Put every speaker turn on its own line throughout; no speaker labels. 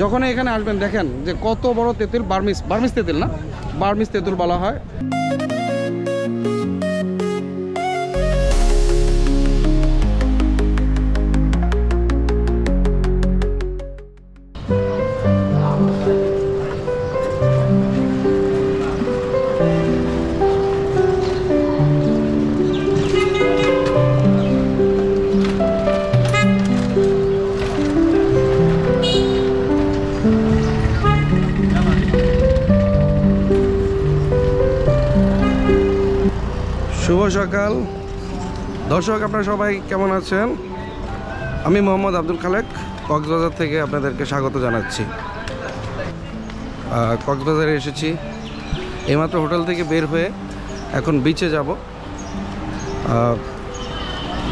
যখন এখানে আসবেন দেখেন যে কত বড় তেঁতুল, বার্মিস তেঁতুল না, বার্মিস তেঁতুল বলা হয়। শুভ সকাল দর্শক, আপনারা সবাই কেমন আছেন? আমি মোহাম্মদ আব্দুল খালেক কক্সবাজার থেকে আপনাদেরকে স্বাগত জানাচ্ছি। কক্সবাজারে এসেছি, এইমাত্র হোটেল থেকে বের হয়ে এখন বিচে যাব।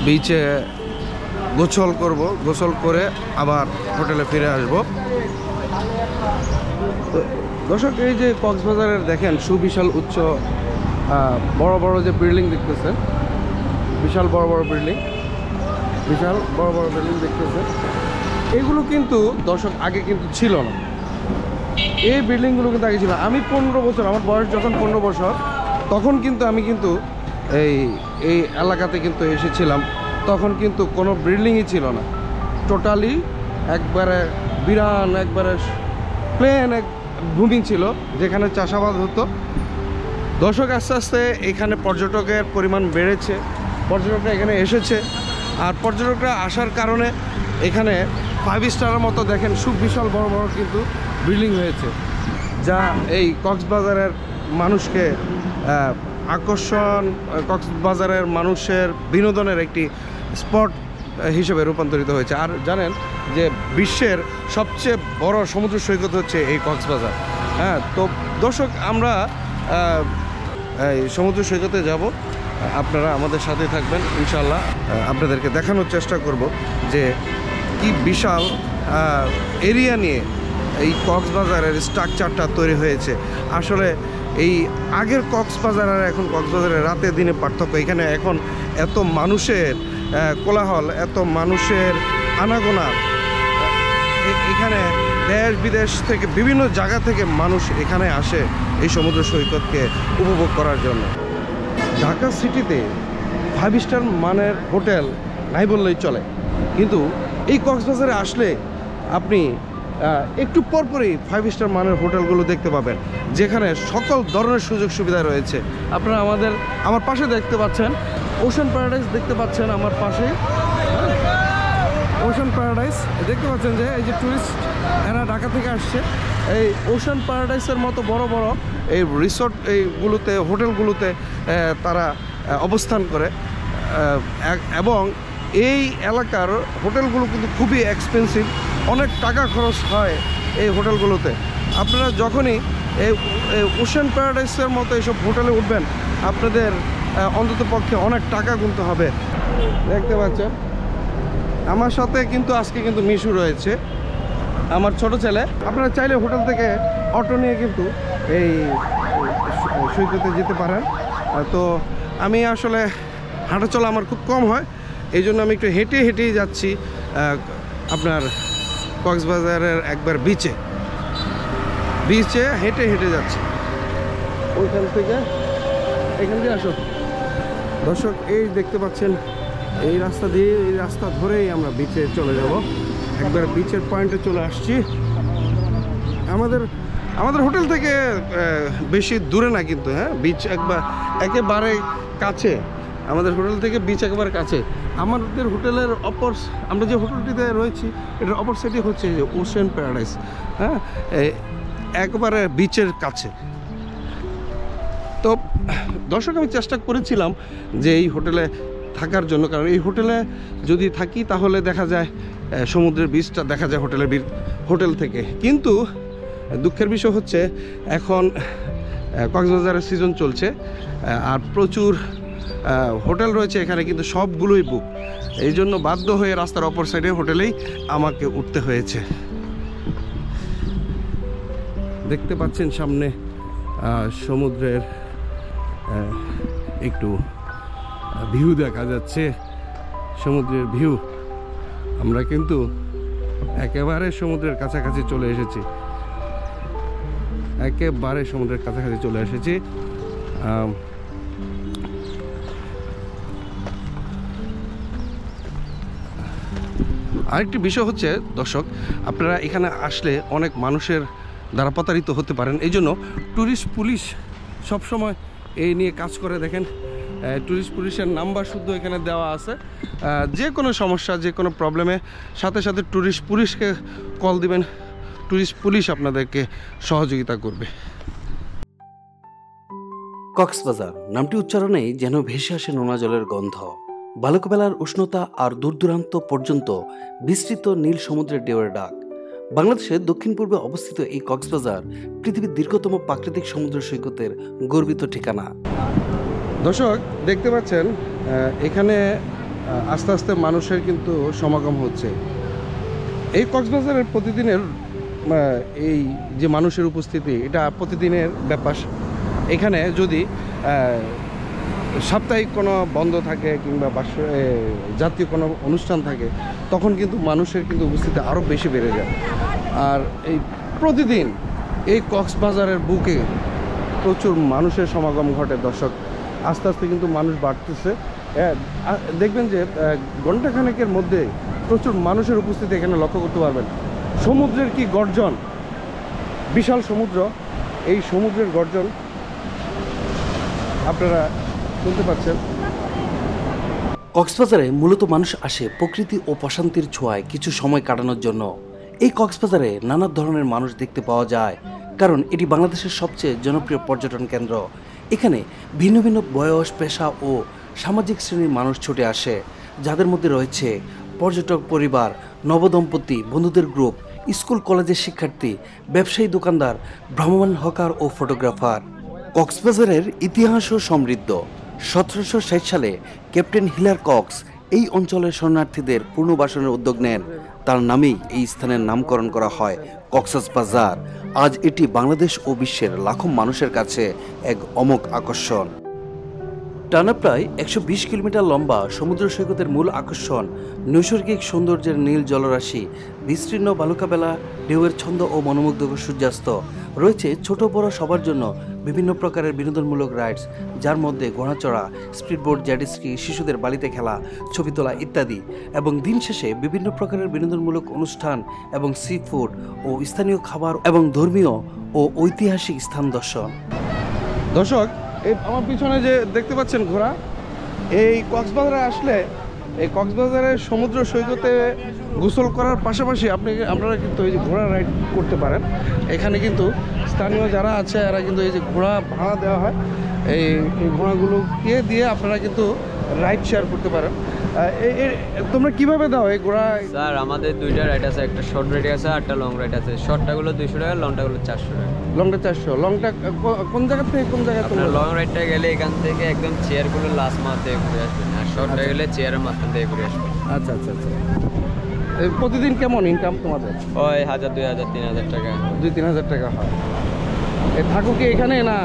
বিচে গোসল করব, গোসল করে আবার হোটেলে ফিরে আসব। তো দর্শক, এই যে কক্সবাজারের দেখেন সুবিশাল উচ্চ বড় বড় যে বিল্ডিং দেখতেছেন, বিশাল বড় বড় বিল্ডিং দেখতেছেন, এগুলো কিন্তু দর্শক আগে কিন্তু ছিল না। এই বিল্ডিংগুলো কিন্তু আগে ছিল। আমি 15 বছর, আমার বয়স যখন 15 বছর, তখন কিন্তু আমি কিন্তু এই এলাকাতে কিন্তু এসেছিলাম। তখন কিন্তু কোনো বিল্ডিংই ছিল না, টোটালি একবারে বিরান, একবারে প্লেন এক ভূমি ছিল যেখানে চাষাবাদ হতো। দর্শক, আস্তে আস্তে এখানে পর্যটকের পরিমাণ বেড়েছে, পর্যটকরা এখানে এসেছে। আর পর্যটকরা আসার কারণে এখানে 5 স্টারের মতো দেখেন সুবিশাল বড় বড় কিন্তু বিল্ডিং হয়েছে, যা এই কক্সবাজারের মানুষকে কক্সবাজারের মানুষের বিনোদনের একটি স্পট হিসেবে রূপান্তরিত হয়েছে। আর জানেন যে বিশ্বের সবচেয়ে বড় সমুদ্র সৈকত হচ্ছে এই কক্সবাজার। হ্যাঁ, তো দর্শক, আমরা এই সমুদ্র সৈকতে যাব, আপনারা আমাদের সাথে থাকবেন ইনশাল্লাহ। আপনাদেরকে দেখানোর চেষ্টা করব যে কি বিশাল এরিয়া নিয়ে এই কক্সবাজারের স্ট্রাকচারটা তৈরি হয়েছে। আসলে এই আগের কক্সবাজার আর এখন কক্সবাজারের রাতে দিনে পার্থক্য। এখানে এখন এত মানুষের কোলাহল, এত মানুষের আনাগোনা, এখানে দেশ বিদেশ থেকে বিভিন্ন জায়গা থেকে মানুষ এখানে আসে এই সমুদ্র সৈকতকে উপভোগ করার জন্য। ঢাকা সিটিতে 5 স্টার মানের হোটেল নাই বললেই চলে, কিন্তু এই কক্সবাজারে আসলে আপনি একটু পরপরই 5 স্টার মানের হোটেলগুলো দেখতে পাবেন, যেখানে সকল ধরনের সুযোগ সুবিধা রয়েছে। আপনারা আমার পাশে দেখতে পাচ্ছেন ওশান প্যারাডাইস, দেখতে পাচ্ছেন আমার পাশে ওশান প্যারাডাইস দেখতে পাচ্ছেন, যে এই যে টুরিস্ট এরা ঢাকা থেকে আসছে, এই ওশান প্যারাডাইসের মতো বড় বড় এই রিসোর্ট এইগুলোতে, হোটেলগুলোতে তারা অবস্থান করে। এবং এই এলাকার হোটেলগুলো কিন্তু খুবই এক্সপেন্সিভ, অনেক টাকা খরচ হয় এই হোটেলগুলোতে। আপনারা যখনই এই ওশান প্যারাডাইসের মতো এইসব হোটেলে উঠবেন, আপনাদের অন্তত পক্ষে অনেক টাকা গুনতে হবে। দেখতে পাচ্ছেন আমার সাথে কিন্তু আজকে কিন্তু মিশু রয়েছে, আমার ছোট ছেলে। আপনারা চাইলে হোটেল থেকে অটো নিয়ে কিন্তু এই সৈকতে যেতে পারেন। তো আমি আসলে হাঁটাচলা আমার খুব কম হয়, এই জন্য আমি একটু হেঁটেই যাচ্ছি আপনার কক্সবাজারের একবার বিচে হেঁটে যাচ্ছি। ওইখান থেকে এখান দিয়ে আসো দর্শক, এই দেখতে পাচ্ছেন এই রাস্তা দিয়ে, এই রাস্তা ধরেই আমরা বিচে চলে যাব। একবার বিচের পয়েন্টে চলে আসছি। আমাদের হোটেল থেকে বেশি দূরে না কিন্তু, হ্যাঁ, বিচ একেবারে কাছে। আমাদের হোটেল থেকে বিচ একেবারে কাছে। আমাদের হোটেলের আমরা যে হোটেলটিতে রয়েছি, এটার অপর সাইডে হচ্ছে যে ওশান প্যারাডাইস। হ্যাঁ, একেবারে বিচের কাছে। তো দর্শক, আমি চেষ্টা করেছিলাম যে এই হোটেলে থাকার জন্য, কারণ এই হোটেলে যদি থাকি তাহলে দেখা যায় সমুদ্রের বীচটা দেখা যায় হোটেল থেকে। কিন্তু দুঃখের বিষয় হচ্ছে এখন কক্সবাজারের সিজন চলছে, আর প্রচুর হোটেল রয়েছে এখানে, কিন্তু সবগুলোই বুক। এই জন্য বাধ্য হয়ে রাস্তার অপর সাইডে হোটেলেই আমাকে উঠতে হয়েছে। দেখতে পাচ্ছেন সামনে সমুদ্রের একটু ভিউ দেখা যাচ্ছে, সমুদ্রের ভিউ। আমরা কিন্তু একেবারে সমুদ্রের কাছাকাছি চলে এসেছি, একেবারে সমুদ্রের কাছাকাছি চলে এসেছি। আরেকটি বিষয় হচ্ছে দর্শক, আপনারা এখানে আসলে অনেক মানুষের দ্বারা প্রতারিত হতে পারেন। এই জন্য ট্যুরিস্ট পুলিশ সবসময় এই নিয়ে কাজ করে। দেখেন ট্যুরিস্ট পুলিশের নাম্বার শুদ্ধ এখানে দেওয়া আছে। যে কোনো সমস্যা, যে কোনো প্রবলেমে সাথে সাথে ট্যুরিস্ট পুলিশকে কল দিবেন, ট্যুরিস্ট পুলিশ আপনাদেরকে সহযোগিতা করবে।
কক্সবাজার নামটি উচ্চারণেই যেন ভেসে আসে নোনা জলের গন্ধ, বালুকাবেলার উষ্ণতা আর দূর দূরান্ত পর্যন্ত বিস্তৃত নীল সমুদ্রের ঢেউয়ের ডাক। বাংলাদেশের দক্ষিণ পূর্বে অবস্থিত এই কক্সবাজার পৃথিবীর দীর্ঘতম প্রাকৃতিক সমুদ্র সৈকতের গর্বিত ঠিকানা।
দর্শক দেখতে পাচ্ছেন এখানে আস্তে আস্তে মানুষের কিন্তু সমাগম হচ্ছে। এই কক্সবাজারের প্রতিদিনের এই যে মানুষের উপস্থিতি, এটা প্রতিদিনের ব্যাপার। এখানে যদি সাপ্তাহিক কোনো বন্ধ থাকে কিংবা জাতীয় কোনো অনুষ্ঠান থাকে, তখন কিন্তু মানুষের কিন্তু উপস্থিতি আরও বেশি বেড়ে যায়। আর এই প্রতিদিন এই কক্সবাজারের বুকে প্রচুর মানুষের সমাগম ঘটে। দর্শক আস্তে আস্তে কিন্তু মানুষ বাড়তেছে। দেখবেন যে ঘণ্টাখানেকের মধ্যে প্রচুর মানুষের উপস্থিতি এখানে লক্ষ্য করতে পারবেন। সমুদ্রের কি গর্জন, বিশাল সমুদ্র, এই সমুদ্রের গর্জন আপনারা শুনতে পাচ্ছেন।
কক্সবাজারে মূলত মানুষ আসে প্রকৃতি ও প্রশান্তির ছোঁয়ায় কিছু সময় কাটানোর জন্য। এই কক্সবাজারে নানা ধরনের মানুষ দেখতে পাওয়া যায়, কারণ এটি বাংলাদেশের সবচেয়ে জনপ্রিয় পর্যটন কেন্দ্র। এখানে ভিন্ন ভিন্ন বয়স, পেশা ও সামাজিক শ্রেণীর মানুষ ছুটে আসে, যাদের মধ্যে রয়েছে পর্যটক পরিবার, নবদম্পতি, বন্ধুদের গ্রুপ, স্কুল কলেজের শিক্ষার্থী, ব্যবসায়ী, দোকানদার, ভ্রাম্যমাণ, হকার ও ফটোগ্রাফার। কক্সবাজারের ইতিহাসও সমৃদ্ধ। 1760 সালে ক্যাপ্টেন হিলার কক্স এই অঞ্চলের শরণার্থীদের পুনর্বাসনের উদ্যোগ নেন। তার নামেই এই স্থানের নামকরণ করা হয় কক্সবাজার। আজ এটি বাংলাদেশ ও বিশ্বের লাখো মানুষের কাছে এক অমোঘ আকর্ষণ। টানা প্রায় 120 কিলোমিটার লম্বা সমুদ্র সৈকতের মূল আকর্ষণ নৈসর্গিক সৌন্দর্যের নীল জলরাশি, বিস্তীর্ণ বালুকাবেলা, ঢেউয়ের ছন্দ ও মনোমুগ্ধকর সূর্যাস্ত। রয়েছে ছোট বড় সবার জন্য বিভিন্ন প্রকারের বিনোদনমূলক রাইডস, যার মধ্যে ঘোড়াচড়া, স্পিডবোট, জেটস্কি, শিশুদের বালিতে খেলা, ছবি তোলা ইত্যাদি। এবং দিন শেষে বিভিন্ন প্রকারের বিনোদনমূলক অনুষ্ঠান এবং সি ফুড ও স্থানীয় খাবার এবং ধর্মীয় ও ঐতিহাসিক স্থান দর্শন।
দর্শক এই আমার পিছনে যে দেখতে পাচ্ছেন ঘোড়া, এই কক্সবাজারে আসলে এই কক্সবাজারের সমুদ্র সৈকতে গোসল করার পাশাপাশি আপনারা কিন্তু এই যে ঘোড়া রাইড করতে পারেন। এখানে কিন্তু স্থানীয় যারা আছে এরা কিন্তু এই যে ঘোড়া ভাড়া দেওয়া হয়, এই ঘোড়াগুলোকে দিয়ে আপনারা কিন্তু রাইড শেয়ার করতে পারেন। তোমরা কিভাবে দাও এই ঘোড়া?
স্যার আমাদের দুইটা রাইড আছে, একটা শর্ট রাইড আছে আর একটা লং রাইড আছে। শর্টটাগুলো 200 টাকা, লংটাগুলো 400 টাকা।
লংটা 400। লংটা কোন জায়গা থেকে কোন জায়গায়?
আপনার লং রাইডটা গেলে এখান থেকে একদম চেয়ারগুলো লাস্ট মাথ দিয়ে ঘুরে আসবেন, আর শর্টটা গেলে চেয়ারের মাঝখান দিয়ে ঘুরে আসবেন।
আচ্ছা আচ্ছা আচ্ছা। প্রতিদিন কেমন ইনকাম তোমাদের?
ওই 1000, 2000, 3000 টাকা।
2-3000 টাকা হয়। থাকো কি এখানে না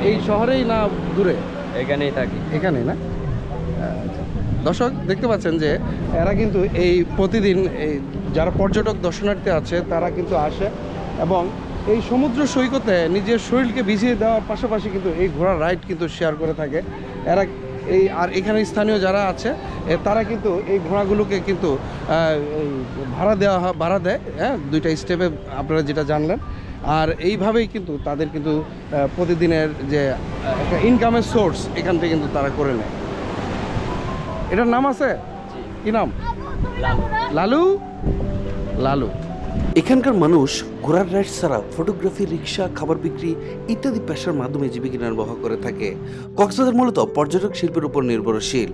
এই শহরেই না দূরে?
এখানেই থাকি।
এখানেই না? দর্শক দেখতে পাচ্ছেন যে এরা কিন্তু এই প্রতিদিন এই যারা পর্যটক দর্শনার্থী আছে তারা কিন্তু আসে এবং এই সমুদ্র সৈকতে নিজের শরীরকে ভিজিয়ে দেওয়ার পাশাপাশি কিন্তু এই ঘোড়ার রাইড কিন্তু শেয়ার করে থাকে এরা। আর এখানে স্থানীয় যারা আছে তারা কিন্তু এই ঘোড়াগুলোকে কিন্তু ভাড়া দেয়, হ্যাঁ, 2টা স্টেপে আপনারা যেটা জানলেন। আর এইভাবেই কিন্তু তাদের কিন্তু প্রতিদিনের যে একটা ইনকামের সোর্স এখান থেকে কিন্তু তারা করে নেয়। এটার নাম আছে কি নাম? লালু। লালু।
এখানকার মানুষ ঘোড়ার রাইড ছাড়া ফটোগ্রাফি, রিক্সা, খাবার বিক্রি ইত্যাদি পেশার মাধ্যমে জীবিকা নির্বাহ করে থাকে। কক্সবাজার মূলত পর্যটক শিল্পের উপর নির্ভরশীল।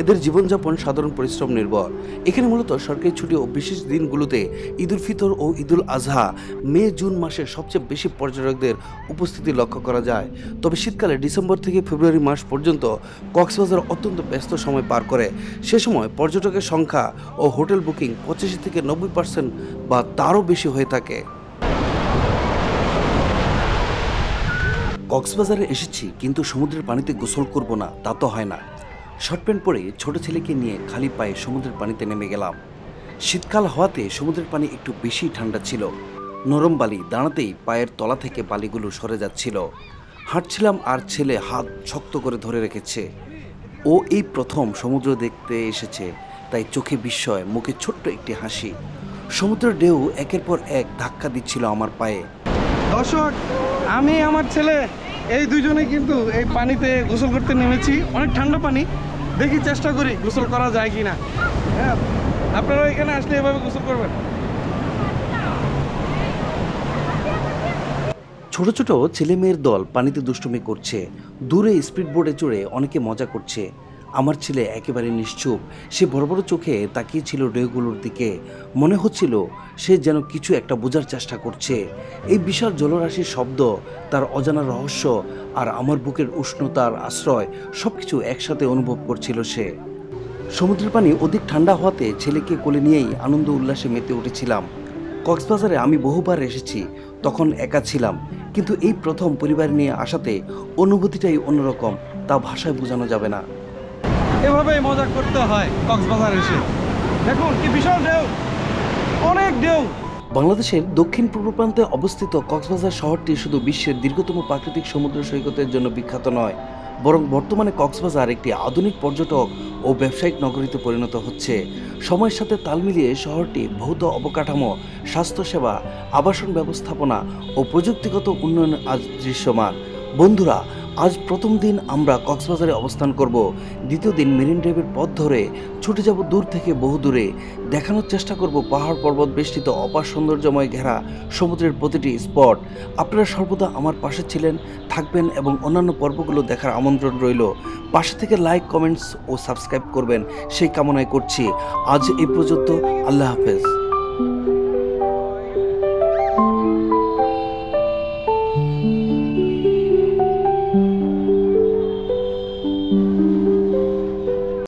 এদের জীবনযাপন সাধারণ পরিশ্রম নির্ভর। এখানে মূলত সরকারি ছুটি ও বিশেষ দিনগুলোতে ঈদুল ফিতর ও ঈদুল আজহা, মে জুন মাসে সবচেয়ে বেশি পর্যটকদের উপস্থিতি লক্ষ্য করা যায়। তবে শীতকালে ডিসেম্বর থেকে ফেব্রুয়ারি মাস পর্যন্ত কক্সবাজার অত্যন্ত ব্যস্ত সময় পার করে। সে সময় পর্যটকের সংখ্যা ও হোটেল বুকিং 85 থেকে 90% বা তারও বেশি হয়ে থাকে। কক্সবাজারে এসেছি কিন্তু সমুদ্রের পানিতে গোসল করব না তা তো হয় না। শর্ট প্যান্ট পরে ছোট ছেলেকে নিয়ে খালি পায়ে সমুদ্রের পানিতে নেমে গেলাম। শীতকাল হওয়াতে সমুদ্রের পানি একটু বেশি ঠান্ডা ছিল। নরম বালি দাঁড়াতেই পায়ের তলা থেকে বালিগুলো সরে যাচ্ছিল। হাঁটছিলাম আর ছেলে হাত শক্ত করে ধরে রেখেছে। ও এই প্রথম সমুদ্র দেখতে এসেছে, তাই চোখে বিস্ময়, মুখে ছোট্ট একটি হাসি। সমুদ্রের ঢেউ একের পর এক ধাক্কা দিচ্ছিল আমার পায়ে।
দর্শক, আমি আমার ছেলে এই দুজনে কিন্তু এই পানিতে গোসল করতে নেমেছি। অনেক ঠান্ডা পানি, দেখি চেষ্টা করি গোসল করা যায় কিনা। হ্যাঁ, আপনারা এখানে আসলে এভাবে গোসল করবেন।
ছোট ছোট ছেলে মেয়ের দল পানিতে দুষ্টুমি করছে। দূরে স্পিড বোর্ডে চড়ে অনেকে মজা করছে। আমার ছেলে একেবারে নিশ্চুপ। সে বড় বড় চোখে তাকিয়েছিল ঢেউগুলোর দিকে। মনে হচ্ছিল সে যেন কিছু একটা বোঝার চেষ্টা করছে। এই বিশাল জলরাশির শব্দ, তার অজানা রহস্য আর আমার বুকের উষ্ণতার আশ্রয় সবকিছু একসাথে অনুভব করছিল সে। সমুদ্রের পানি অধিক ঠান্ডা হওয়াতে ছেলেকে কোলে নিয়েই আনন্দ উল্লাসে মেতে উঠেছিলাম। কক্সবাজারে আমি বহুবার এসেছি, তখন একা ছিলাম, কিন্তু এই প্রথম পরিবার নিয়ে আসাতে অনুভূতিটাই অন্যরকম, তা ভাষায় বোঝানো যাবে না।
এভাবেই মজা করতে হয় কক্সবাজার এসে। দেখুন কি বিশাল ঢেউ, অনেক ঢেউ।
বাংলাদেশের দক্ষিণ পূর্ব প্রান্তে অবস্থিত কক্সবাজার শহরটি শুধু বিশ্বের দীর্ঘতম প্রাকৃতিক সমুদ্র সৈকতের জন্য বিখ্যাত নয়, বরং বর্তমানে কক্সবাজার একটি আধুনিক পর্যটক ও ব্যবসায়িক নগরীতে পরিণত হচ্ছে। সময়ের সাথে তাল মিলিয়ে শহরটি ভৌত অবকাঠামো, স্বাস্থ্যসেবা, আবাসন ব্যবস্থাপনা ও প্রযুক্তিগত উন্নয়ন আজ দৃশ্যমান। বন্ধুরা, আজ প্রথম দিন আমরা কক্সবাজারে অবস্থান করব। দ্বিতীয় দিন মেরিন ড্রাইভের পথ ধরে ছুটে যাব দূর থেকে বহু দূরে। দেখানোর চেষ্টা করব পাহাড় পর্বত বেষ্টিত অপার সৌন্দর্যময় ঘেরা সমুদ্রের প্রতিটি স্পট। আপনারা সর্বদা আমার পাশে ছিলেন, থাকবেন এবং অন্যান্য পর্বগুলো দেখার আমন্ত্রণ রইল। পাশে থেকে লাইক, কমেন্টস ও সাবস্ক্রাইব করবেন সেই কামনায় করছি। আজ এই পর্যন্ত। আল্লাহ হাফেজ।